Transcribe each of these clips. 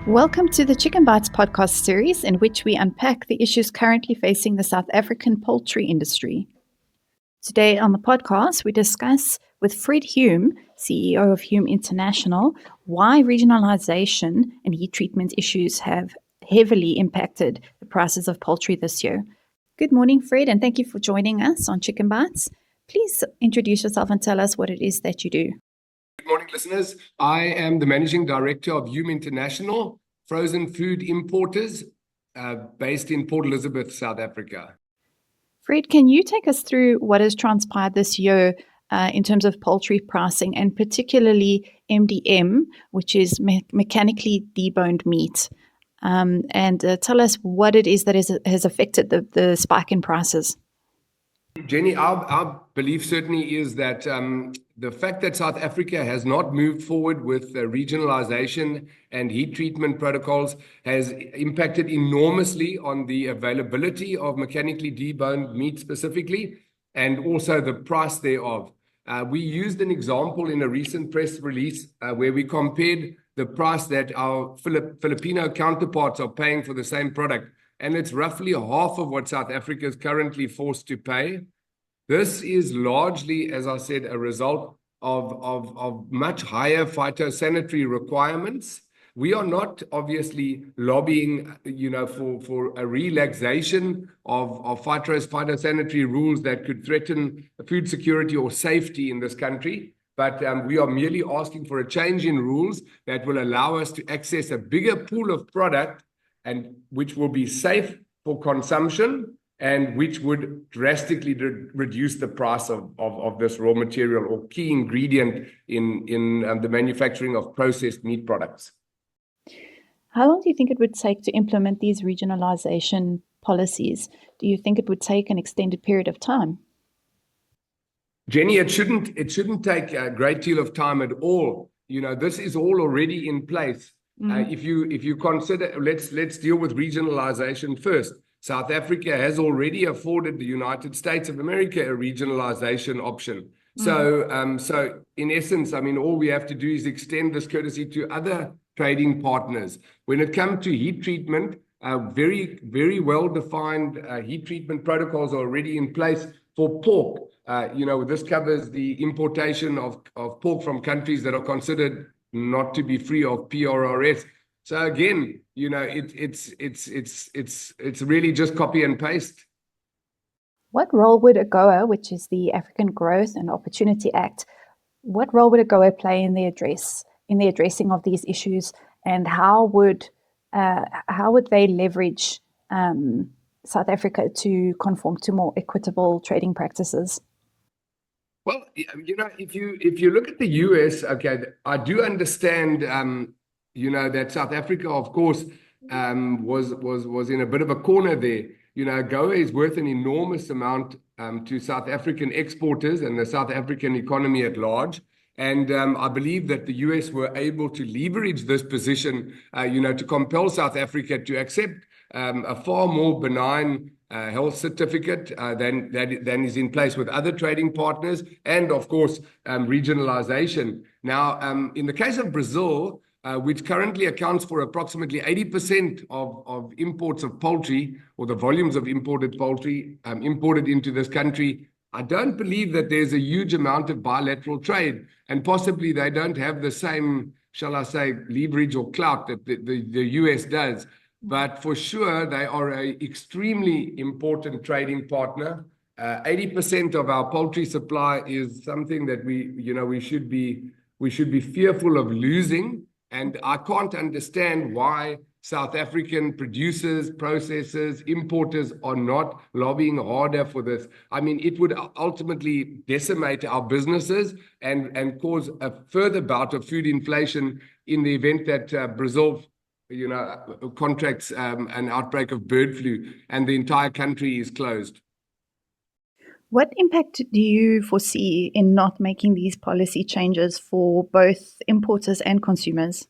Welcome to the ChickenBytes podcast series, in which we unpack the issues currently facing the South African poultry industry. Today on the podcast, we discuss with Fred Hume, CEO of Hume International, why regionalisation and heat treatment issues have heavily impacted the prices of poultry this year. Good morning, Fred, and thank you for joining us on ChickenBytes. Please introduce yourself and tell us what it is that you do. Good morning, listeners. I am the Managing Director of Hume International, frozen food importers based in Port Elizabeth, South Africa. Fred, can you take us through what has transpired this year in terms of poultry pricing, and particularly MDM, which is mechanically deboned meat, and tell us what it is that has affected the spike in prices? Jenny, our belief certainly is that the fact that South Africa has not moved forward with regionalisation and heat treatment protocols has impacted enormously on the availability of mechanically deboned meat specifically, and also the price thereof. We used an example in a recent press release where we compared the price that our Filipino counterparts are paying for the same product, and it's roughly half of what South Africa is currently forced to pay. This is largely, as I said, a result of much higher phytosanitary requirements. We are not obviously lobbying, for a relaxation of phytosanitary rules that could threaten food security or safety in this country. But we are merely asking for a change in rules that will allow us to access a bigger pool of product, and which will be safe for consumption, and which would drastically reduce the price of this raw material or key ingredient in the manufacturing of processed meat products. How long do you think it would take to implement these regionalisation policies? Do you think it would take an extended period of time? Jenny, it shouldn't take a great deal of time at all. This is all already in place. If you consider, let's deal with regionalisation first. South Africa has already afforded the United States of America a regionalisation option. So in essence, all we have to do is extend this courtesy to other trading partners. When it comes to heat treatment, very, very well-defined heat treatment protocols are already in place for pork. This covers the importation of pork from countries that are considered not to be free of PRRS. So again, it's really just copy and paste. What role would AGOA, which is the African Growth and Opportunity Act, what role would AGOA play in the addressing of these issues, and how would they leverage South Africa to conform to more equitable trading practices? Well, if you look at the US, okay, I do understand that South Africa, of course, was in a bit of a corner there. AGOA is worth an enormous amount to South African exporters and the South African economy at large. And I believe that the US were able to leverage this position, to compel South Africa to accept a far more benign health certificate than is in place with other trading partners, and of course, regionalisation. Now, in the case of Brazil, which currently accounts for approximately 80% of imports of poultry, or the volumes of imported poultry imported into this country, I don't believe that there's a huge amount of bilateral trade, and possibly they don't have the same, shall I say, leverage or clout that the US does. But for sure, they are an extremely important trading partner. 80% of our poultry supply is something that we should be fearful of losing. And I can't understand why South African producers, processors, importers are not lobbying harder for this. It would ultimately decimate our businesses and cause a further bout of food inflation in the event that Brazil contracts an outbreak of bird flu and the entire country is closed. What impact do you foresee in not making these policy changes for both importers and consumers?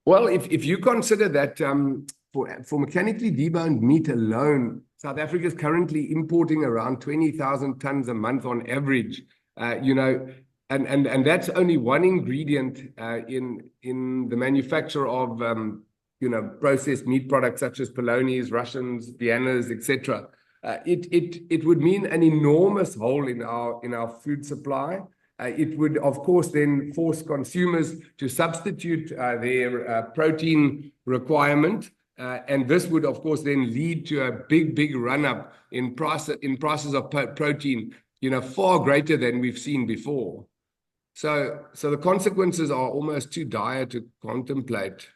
Well, if you consider that for mechanically deboned meat alone, South Africa is currently importing around 20,000 tons a month on average. and that's only one ingredient in the manufacture of processed meat products such as polonies, Russians, Viennas, etc. It would mean an enormous hole in our food supply. It would, of course, then force consumers to substitute their protein requirement. And this would, of course, then lead to a big run-up in prices of protein, far greater than we've seen before. So the consequences are almost too dire to contemplate.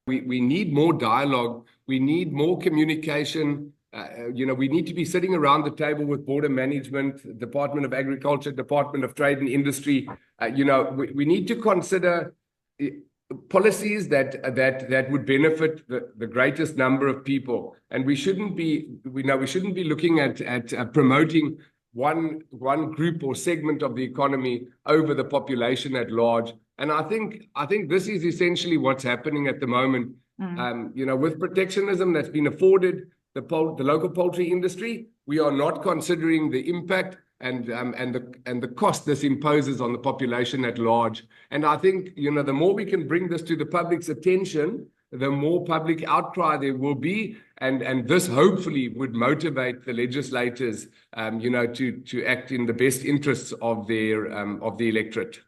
We need more dialogue. We need more communication. We need to be sitting around the table with border management, Department of Agriculture, Department of Trade and Industry. We need to consider policies that would benefit the greatest number of people, and we shouldn't be looking at promoting one group or segment of the economy over the population at large. And I think this is essentially what's happening at the moment. With protectionism that's been afforded the local poultry industry, we are not considering the impact and the cost this imposes on the population at large. And I think the more we can bring this to the public's attention, the more public outcry there will be, and this hopefully would motivate the legislators, to act in the best interests of the electorate.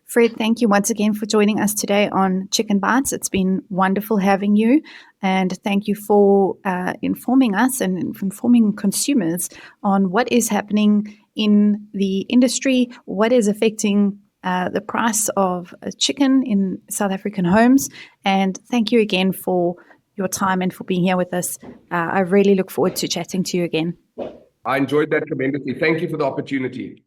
Fred, thank you once again for joining us today on ChickenBytes. It's been wonderful having you, and thank you for informing us and informing consumers on what is happening in the industry, what is affecting the price of chicken in South African homes. And thank you again for your time and for being here with us. I really look forward to chatting to you again. I enjoyed that tremendously. Thank you for the opportunity.